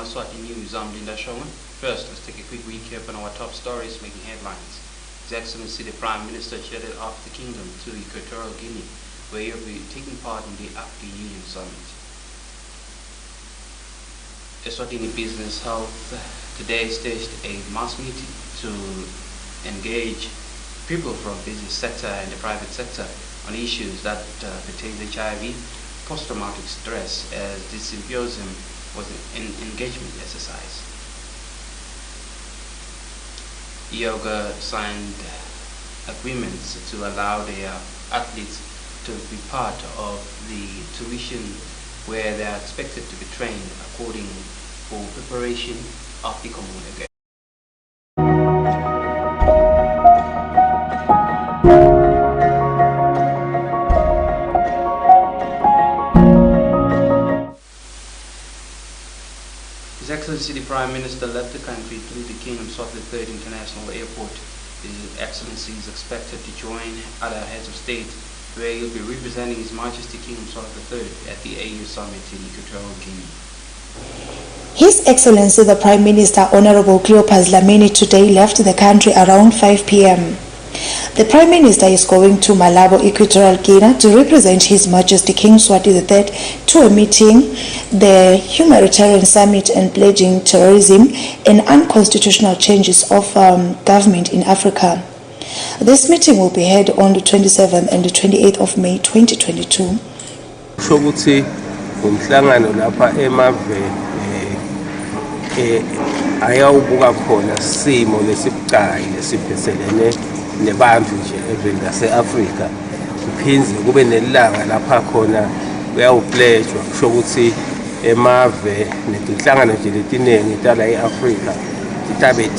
Yemaswati News, I'm Linda Shoma. First, let's take a quick recap on our top stories making headlines. His Excellency the Prime Minister headed off the kingdom to Equatorial Guinea, where he will be taking part in the African Union Summit. ESWATINI Business Health today staged a mass meeting to engage people from the business sector and the private sector on issues that pertain to HIV, post-traumatic stress, as this symposium was an engagement exercise. Yoga signed agreements to allow their athletes to be part of the tuition where they are expected to be trained according for preparation of the Common Game. His Excellency the Prime Minister left the country through the King Yemaswati III International Airport. His Excellency is expected to join other heads of state, where he'll be representing His Majesty King Yemaswati III at the AU Summit in Equatorial Guinea. His Excellency the Prime Minister Honorable Cleopas Dlamini today left the country around 5 p.m. The Prime Minister is going to Malabo, Equatorial Guinea to represent His Majesty King Yemaswati III to a meeting, the Humanitarian Summit and Pledging Terrorism and Unconstitutional Changes of Government in Africa. This meeting will be held on the 27th and the 28th of May 2022. Umhlangano lapha emave ayawubuka khona simo lesibucayi lesiphethelene nebantu nje eveni lase-Afrika, kuphindze kube nelanga lapha khona kuyawuplejwa kusho ukuthi emave netinhlangano nje letiningi tala e-Afrika titabe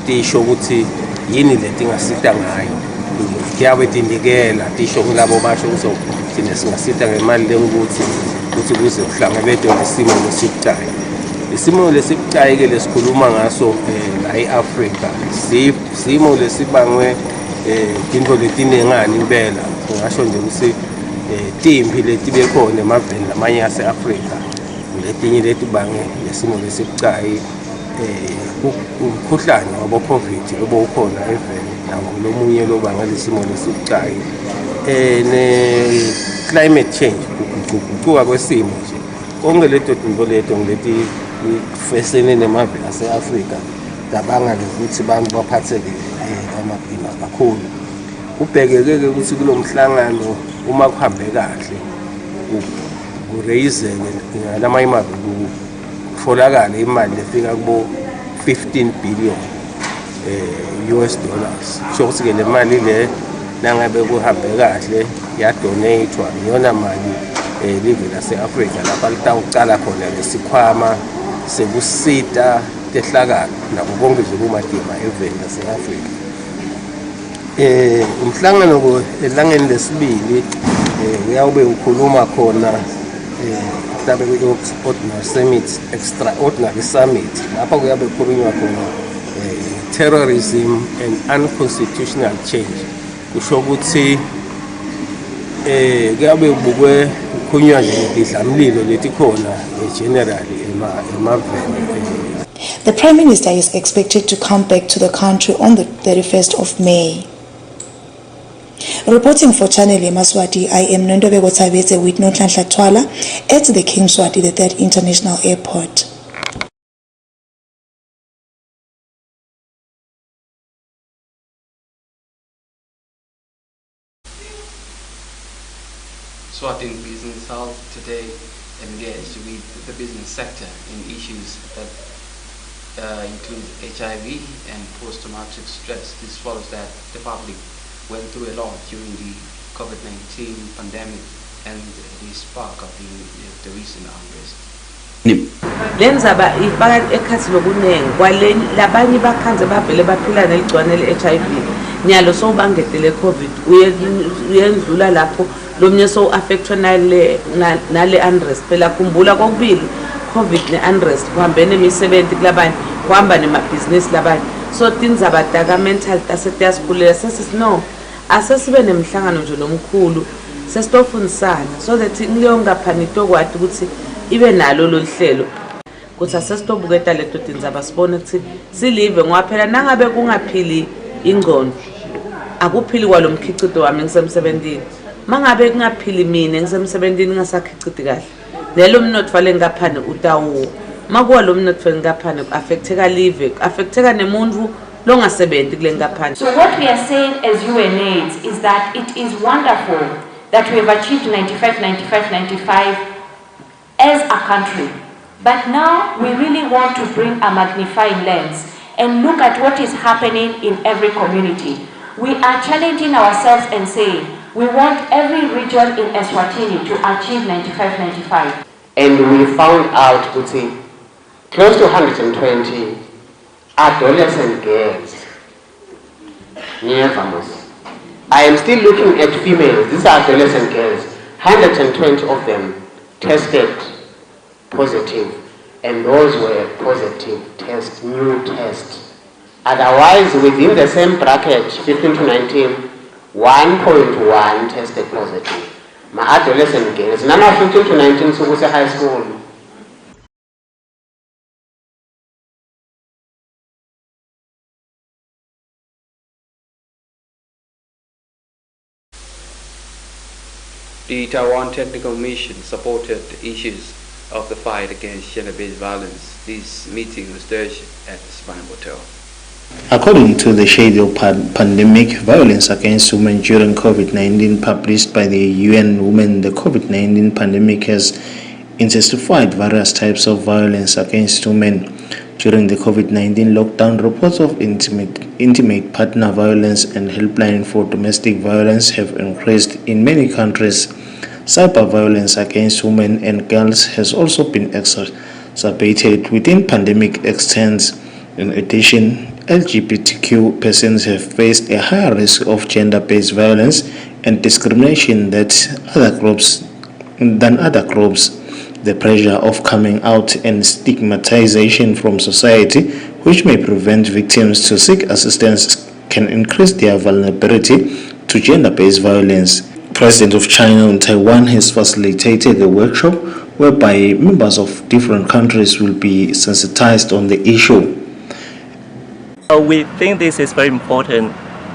tisho ukuthi yini letingasita ngayo, tiyabe tindikela tisho kulabo basho ukuthi thina singasita ngemali lengukuthi ukuthi kuze kuhlangabezwe isimo lesibucayi. Isimo lesibucayi ke lesikhuluma ngaso la e-Afrika simo lesibangwe into letinengani impela, ngisho nje ukuthi timpi letibe khona emaveni lamanye ase-Afrika letinye letibange lesimo lesibucayi, umkhuhlane wabo COVID obukhona eveni nawo lomunye lobanga lesimo lesibucayi, ne climate change, ukuguquka kwesimo nje. Konke leto tinto leto ngileti fesene nemaveni ase-Afrika dabanga ukuthi bantu baphatheke amabhima kakhulu. Ubhekeke ukuthi kulo mhlangano uma kuhambe kahle kuraise ngamanye amaveni kutholakala imali efika kubo 15 billion US dollars. So ukuthi le mali le nangabe kuhambe kahle yadonatewa yona mali live lase-Afrika lapha litawuqala khona lesikhwama sekusita tehlakalo nabo bonke nje kumadima eveni lase-Afrika. Umhlangano elangeni lesibili uyawube ukhuluma khona tabe ordinary summit, extraordinary summit lapha kuyabe kukhulunywa khona terrorism and unconstitutional change. Kusho ukuthi kuyabe kubukwe kukhulunywa nje ngidlamlilo letikhona generally emaveni. The Prime Minister is expected to come back to the country on the 31st of May. Reporting for Channel Yemaswati, I am Nondobeko Tabeze with Nonhlanhla Twala at the King Yemaswati III International Airport. ESWATINI Business Health today engaged with the business sector in issues that include HIV and post-traumatic stress. This follows that the public went through a lot during the COVID-19 pandemic and the spark of the recent unrest. Lenzaba ifaka ekhathi lokunengi kwale labanye bakhanze bavele baphila neligcwane le-HIV nyalo sowubangedele COVID uyendlula lapho lomnye so affectwa nale unrest. Phela khumbula kokubili COVID ne-unrest kuhambene imisebenzi kulabanye kuhamba nemabhizinisi labanye, so tindzaba taka mental asetiyasikhulela sesithi no asesibe nemhlangano nje lomkhulu sesitofundisana so that kuleyo ngaphanito kwathi ukuthi ibe nalo lo hlelo ukuthi asesitobuketa leto tindzaba sibone ukuthi silive ngoba phela nangabe kungaphili ingcondo akuphili kwalomkhicido wami ngisemsebentini mangabe kungaphili mina ngisemsebentini ngingasakhicidi kahle nelo mnotho lengaphane utawo makuwa lo mnotho lengaphane affecteka live affecteka nemuntu longasebenzi kule ngaphane. So what we are saying as UNAIDS is that it is wonderful that we have achieved 95 as a country. But now we really want to bring a magnifying lens and look at what is happening in every community. We are challenging ourselves and saying we want every region in Eswatini to achieve 95. And we found out, Kuti, close to 120 adolescent girls near Vamos. I am still looking at females. These are adolescent girls. 120 of them tested positive, and those were positive tests, new tests. Otherwise, within the same bracket, 15 to 19, 1.1 tested positive. My adolescent girls, none of 15 to 19 so was high school. The Taiwan Technical Mission supported the issues of the fight against gender-based violence. This meeting was staged at the Spanish Hotel. According to the schedule Pandemic Violence Against Women During COVID-19 published by the UN Women, the COVID-19 pandemic has intensified various types of violence against women. During the COVID-19 lockdown, reports of intimate partner violence and helpline for domestic violence have increased in many countries. Cyber violence against women and girls has also been exacerbated within pandemic extents. In addition, LGBTQ persons have faced a higher risk of gender-based violence and discrimination than other groups. The pressure of coming out and stigmatization from society, which may prevent victims to seek assistance, can increase their vulnerability to gender-based violence. President of China and Taiwan has facilitated a workshop whereby members of different countries will be sensitized on the issue. We think this is very important.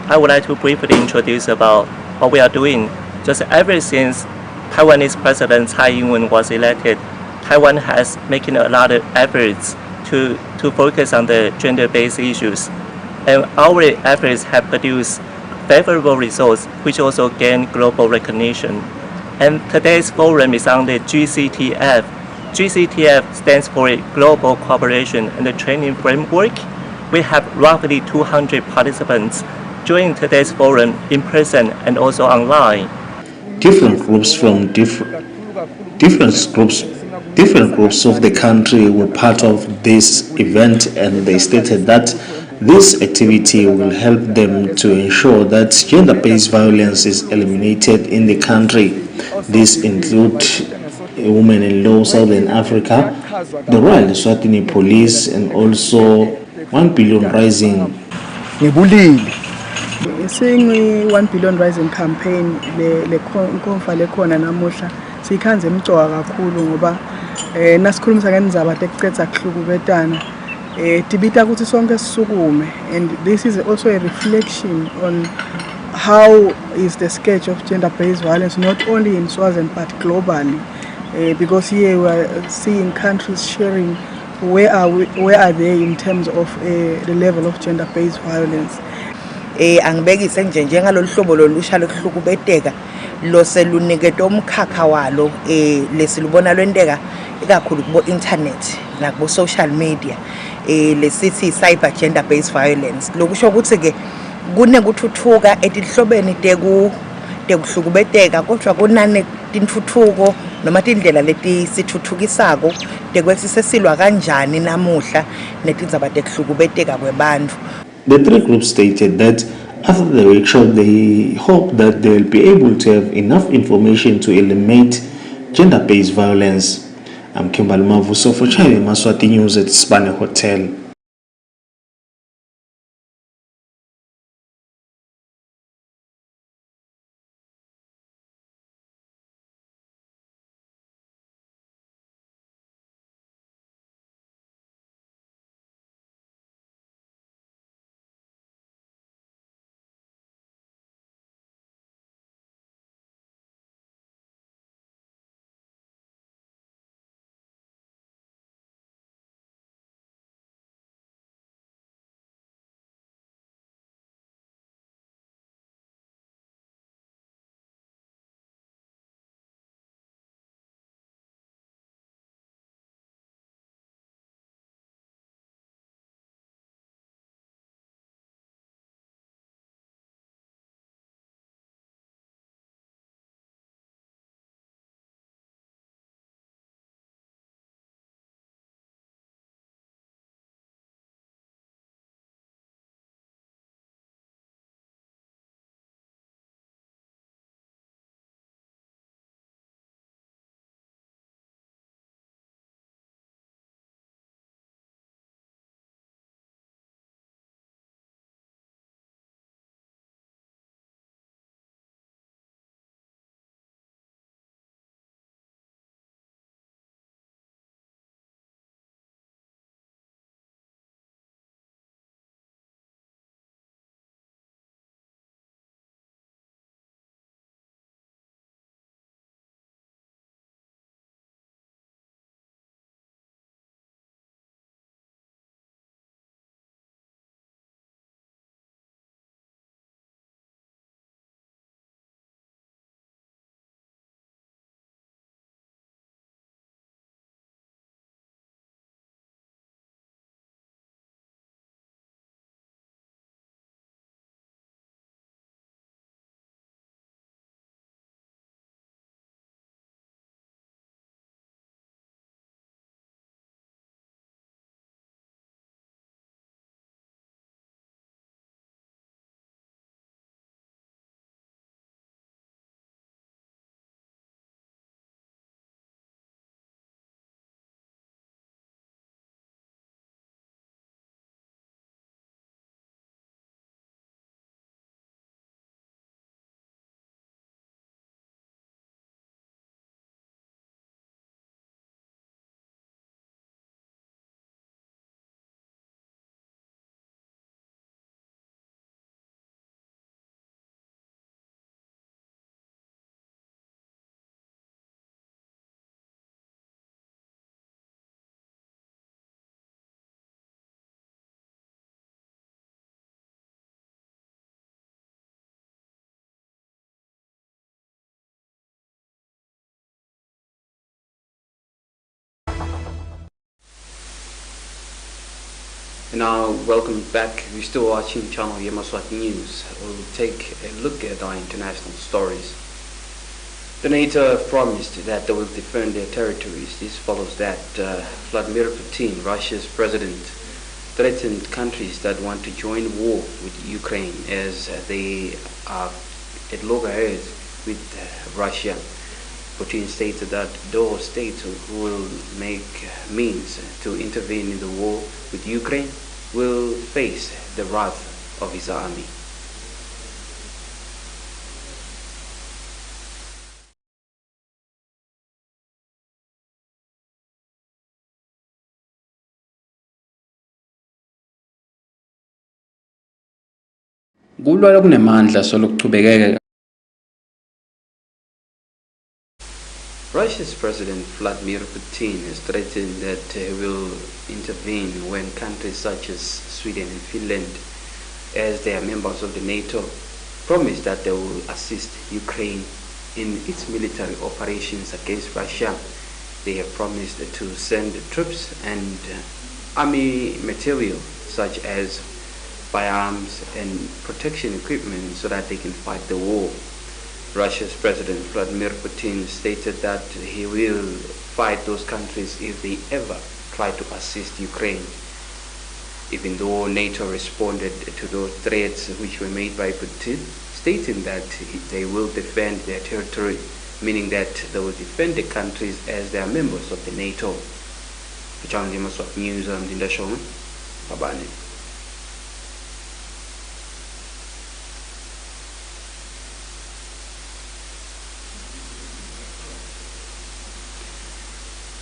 I would like to briefly introduce about what we are doing. Just ever since Taiwanese President Tsai Ing-wen was elected, Taiwan has making a lot of efforts to focus on the gender-based issues. And our efforts have produced favorable results, which also gain global recognition. And today's forum is on the GCTF. GCTF stands for Global Cooperation and Training Framework. We have roughly 200 participants joining today's forum in person and also online. Different groups from different groups of the country were part of this event, and they stated that this activity will help them to ensure that gender-based violence is eliminated in the country. This includes Women in Law Southern Africa, the Royal Eswatini Police, and also 1 Billion Rising. Seeing 1 Billion Rising campaign le khona namuhla sikhanze emcoka kakhulu ngoba nasikhulumisa ngendaba tekucetha kuhlukubetana tibita ukuthi sonke sisukume, and this is also a reflection on how is the scourge of gender-based violence not only in Swaziland but globally, because here we are seeing countries sharing where are they in terms of the level of gender-based violence. Angibekise nje njengalolu hlobo lolusha lokuhlukubeteka lo seluniketa umkhakha walo lesilubona lwenteka ikakhulu kubo internet nakubo social media lesithi cyber gender based violence. Lokusho ukuthi ke kunekuthuthuka etinhlobeni tekuhlukubeteka, kodwa kunane tintuthuko noma tindlela leti sithuthukisako tekwethi sesilwa kanjani namuhla netindzaba tekuhlukubeteka kwebantu. The three groups stated that after the workshop, they hope that they will be able to have enough information to eliminate gender-based violence. I'm Kimbal Mavuso for Yemaswati News at Spanish Hotel. And now, welcome back. We're still watching channel Yemaswati News. We'll take a look at our international stories. The NATO have promised that they will defend their territories. This follows that Vladimir Putin, Russia's president, threatened countries that want to join war with Ukraine as they are at loggerheads with Russia. Putin stated that those states who will make means to intervene in the war with Ukraine will face the wrath of his army. Kulwa kunemandla solokuchubekeka. Russia's President Vladimir Putin has threatened that he will intervene when countries such as Sweden and Finland, as they are members of the NATO, promise that they will assist Ukraine in its military operations against Russia. They have promised to send troops and army material such as firearms and protection equipment so that they can fight the war. Russia's President Vladimir Putin stated that he will fight those countries if they ever try to assist Ukraine. Even though NATO responded to those threats which were made by Putin, stating that they will defend their territory, meaning that they will defend the countries as they are members of the NATO. Channel Yemaswati News, Dinda Showman, Babane.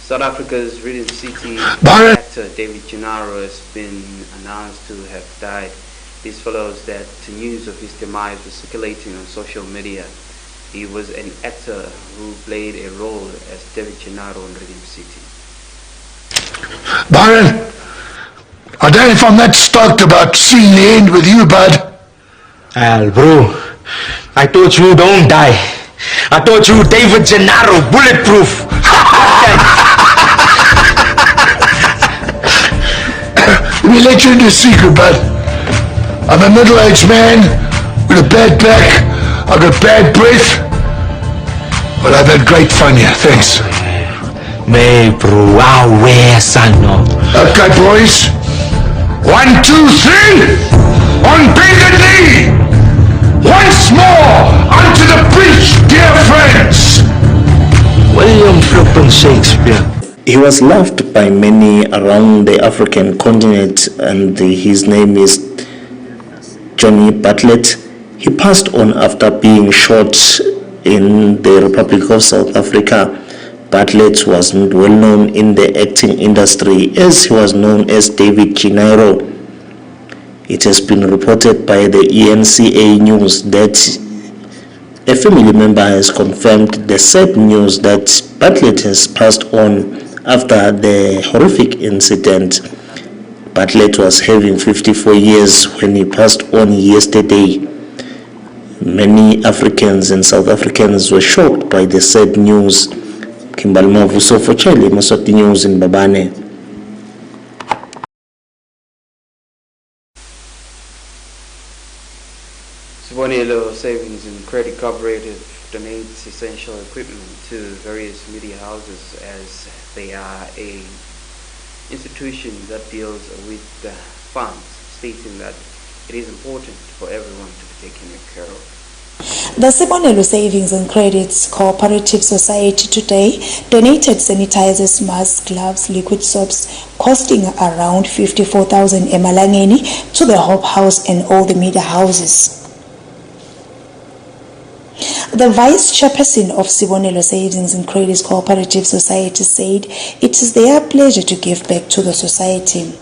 South Africa's Rhythm City actor David Gennaro has been announced to have died. This follows that news of his demise was circulating on social media. He was an actor who played a role as David Gennaro in Rhythm City. Byron, I don't know if I'm that stoked about seeing the end with you, bud. Al, bro, I thought you don't die. I thought you David Gennaro, bulletproof. Let me let you into a secret, bud. I'm a middle-aged man with a bad back. I've got bad breath. But I've had great fun here, thanks. Me, bro, where, son? Okay, boys. 1, 2, 3. On bended knee. Once more, onto the bridge, dear friends. William flippin' Shakespeare. He was loved by many around the African continent, and his name is Johnny Bartlett. He passed on after being shot in the Republic of South Africa. Bartlett was not well known in the acting industry as he was known as David Gennaro. It has been reported by the ENCA News that a family member has confirmed the sad news that Bartlett has passed on after the horrific incident. Bartlett was having 54 years when he passed on yesterday. Many Africans and South Africans were shocked by the sad news. Kimbali Mavuso for Chile, Yemaswati News in Babane. Sibonelo Savings and Credit Cooperative donates essential equipment to various media houses as they are a institution that deals with funds, stating that it is important for everyone to be taken care of. The Sibonelo Savings and Credits Cooperative Society today donated sanitizers, masks, gloves, liquid soaps costing around 54,000 emalangeni to the Hope House and all the media houses. The Vice Chairperson of Sibonelo Savings and Credits Cooperative Society said it is their pleasure to give back to the society.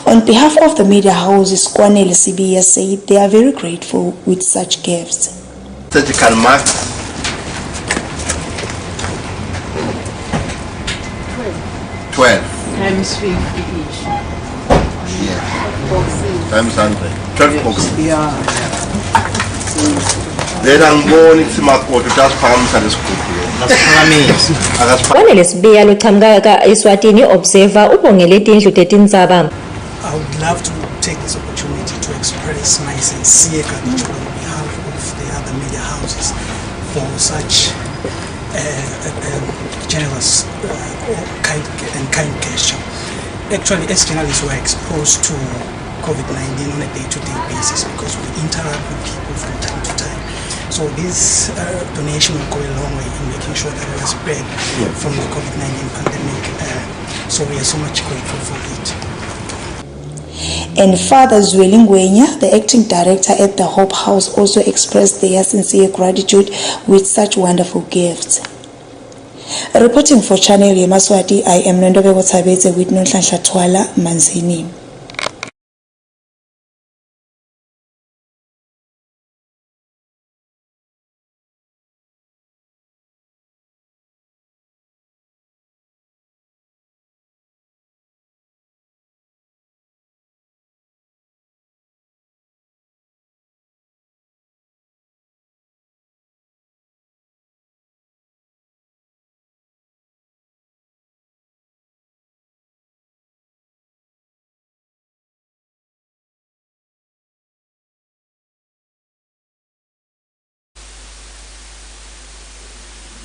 On behalf of the media houses, Kwanele Sibiya said they are very grateful with such gifts. Surgical mask, 12 times 50 each. Yeah. Boxes. Times 100. 12 boxes. Yeah. Then I'm going to my quarter, just palms and Kwanele Sibiya loqhamuka eSwatini Observer ubongele indlu 13 zaba I would love to take this opportunity to express my sincere gratitude on behalf of the other media houses for such generous kind gesture. Actually, as journalists, we are exposed to COVID-19 on a day-to-day basis because we interact with people from time to time. So this donation will go a long way in making sure that we are spared from the COVID-19 pandemic. So we are so much grateful for it. And Father Zweli Ngwenya, the acting director at the Hope House, also expressed their sincere gratitude with such wonderful gifts. Reporting for Channel Yemaswati, I am Nondobeko Tabete with Nonhlanhla Twala Manzini.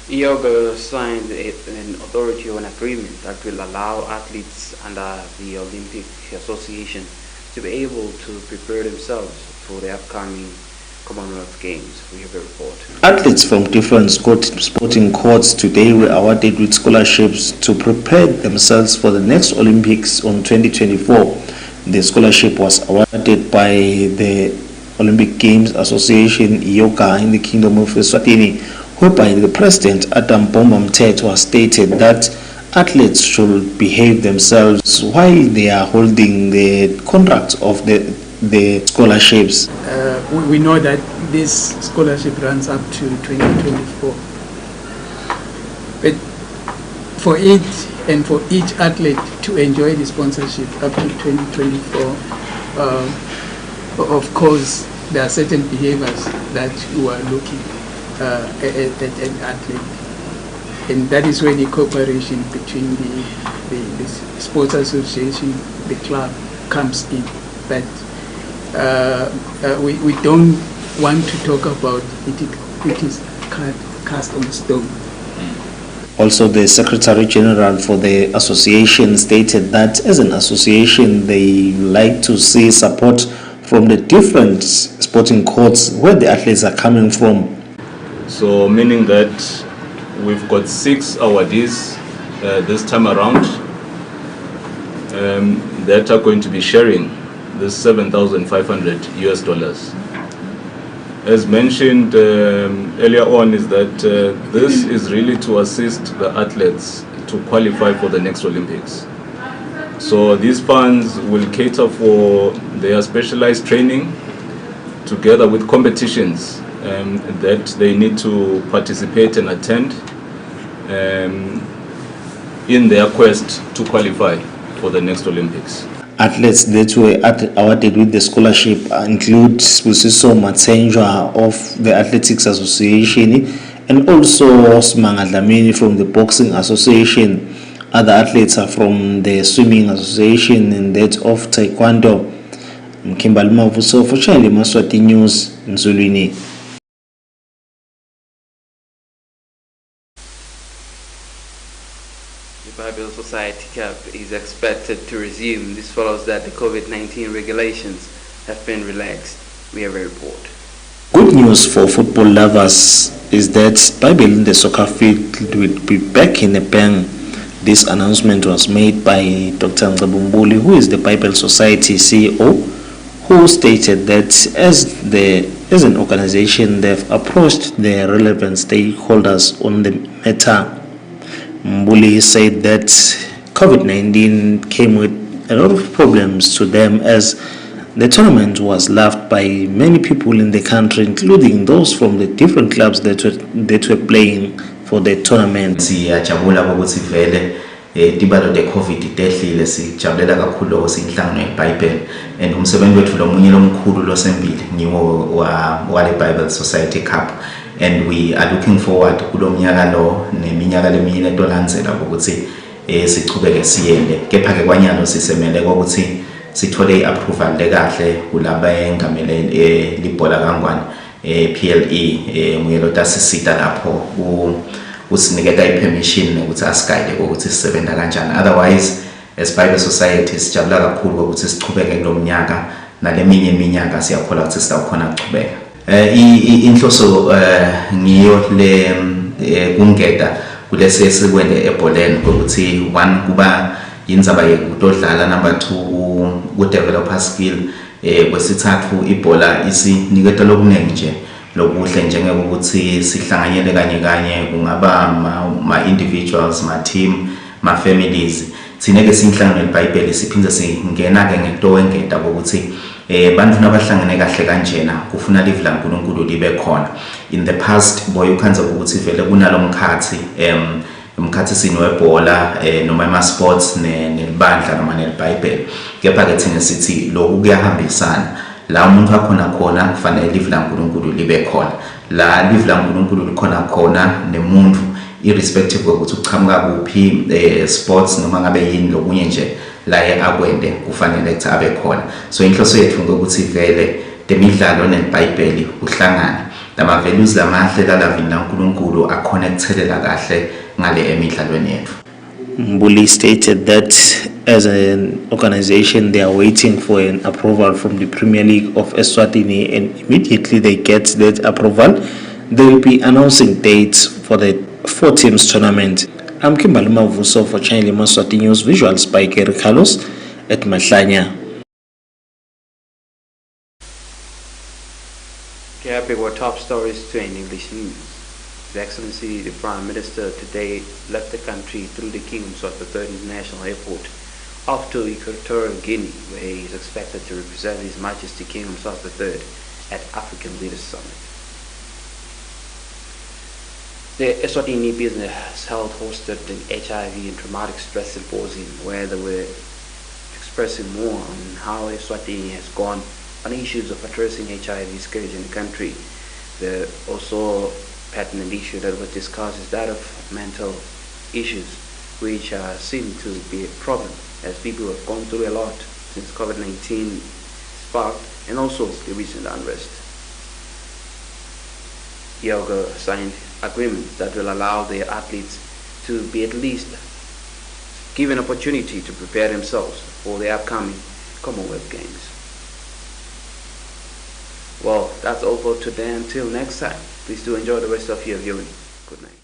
Yoga signed an authority on agreement that will allow athletes under the Olympic Association to be able to prepare themselves for the upcoming Commonwealth Games. We have a report. Athletes from different sporting courts today were awarded with scholarships to prepare themselves for the next Olympics on 2024. The scholarship was awarded by the Olympic Games Association Yoga in the Kingdom of ESWATINI, whereby the President Adam Bomba Mteto has stated that athletes should behave themselves while they are holding the contract of the scholarships. We know that this scholarship runs up to 2024. But for it and for each athlete to enjoy the sponsorship up to 2024, of course, there are certain behaviors that we are looking at an athlete. And that is where the cooperation between the sports association, the club, comes in. But we don't want to talk about it. It is cast on stone. Also, the Secretary General for the association stated that as an association, they like to see support from the different sporting courts where the athletes are coming from. So, meaning that we've got 6 awardees this time around that are going to be sharing this $7,500. As mentioned earlier on, is that this is really to assist the athletes to qualify for the next Olympics. So these funds will cater for their specialized training together with competitions that they need to participate and attend in their quest to qualify for the next Olympics. Athletes that were awarded with the scholarship include Busiso Matsenjwa of the Athletics Association and also Smanga Dlamini from the Boxing Association. Other athletes are from the Swimming Association and that of Taekwondo. Mkimbali Mavuso for Channel Yemaswati News in Zulwini. The Bible Society Cup is expected to resume. This follows that the COVID-19 regulations have been relaxed. We have a report. Good news for football lovers is that Bible in the soccer field will be back in a bang. This announcement was made by Dr. Nzabumbuli, who is the Bible Society CEO, who stated that as an organization, they've approached the relevant stakeholders on the matter. Mbuli said that COVID-19 came with a lot of problems to them as the tournament was loved by many people in the country, including those from the different clubs that were playing for the tournament. Siyajabula ukuthi vele tibalo de COVID tehlile, sijabulela kakhulu okusinhlangano yeBible and umsebenzi wethu lomunye lomkhulu losembili ngiwo wale Bible Society Cup. And we are looking forward kulo mnyaka lo neminyaka leminye etolandzela ukuthi sichubeke siyende, kepha ke kwanyalo sisemele ukuthi sithole i-approval lekahle kulaba engamele libhola kangwane PLE nguye lo tasisita lapho usiniketa i-permission ukuthi asiguide ukuthi sisebenza kanjani. Otherwise as Bible Society sijabula kakhulu ukuthi sichubeke kulomnyaka naleminye iminyaka siyakhola ukuthi sitawukhona ukuchubeka. Inhloso ngiyo le kungeta kulesi esikwende ebholeni ukuthi one kuba yindzaba yekutodlala, number 2 ku-developer skill, kwesithathu ibhola isiniketa lokuningi nje lokuhle njengekuthi sihlanganyele kanye kungaba ma-individuals, ma-team, ma-families. Thina-ke sinhlangano neBhayibheli siphinde singena-ke ngekutowengeta kokuthi bantu nabahlangene kahle kanjena kufuna live laNkulunkulu libe khona. In the past boy ukhanza ukuthi vele kunalo mkhathi umkhathi sinwebhola noma ema-sports nelibandla noma nelBhayibheli, kepha-ke thina sithi lokhu kuyahambisana. La umuntu akhona khona kufanele live laNkulunkulu libe khona, la live laNkulunkulu likhona khona nemuntu irrespective ukuthi uchamuka kuphi sports noma ngabe yini lokunye nje laye akwende kufanele ukuthi abe khona. So inhloso yethu ukuthi vele temidlalo neBhayibheli uhlangane, lama values lamahle lalavini laNkulunkulu akhona ukuthelela kahle ngale emidlalweni yethu. Mbuli stated that as an organization they are waiting for an approval from the Premier League of Eswatini, and immediately they get that approval they will be announcing dates for the 4 teams tournament. I'm Kimberly Mavuso for Channel Yemaswati News, visuals by Gary Carlos at Mahlanya. Happy with top stories to in English news. His Excellency the Prime Minister today left the country through the Yemaswati III International Airport off to Equatorial Guinea, where he is expected to represent His Majesty King Yemaswati III at African Leaders Summit. The Eswatini business hosted an HIV and traumatic stress symposium where they were expressing more on how Eswatini has gone on issues of addressing HIV scourge in the country. The also pertinent issue that was discussed is that of mental issues, which seem to be a problem as people have gone through a lot since COVID-19 sparked, and also the recent unrest. Yoga signed agreements that will allow their athletes to be at least given opportunity to prepare themselves for the upcoming Commonwealth Games. Well, that's all for today. Until next time, please do enjoy the rest of your viewing. Good night.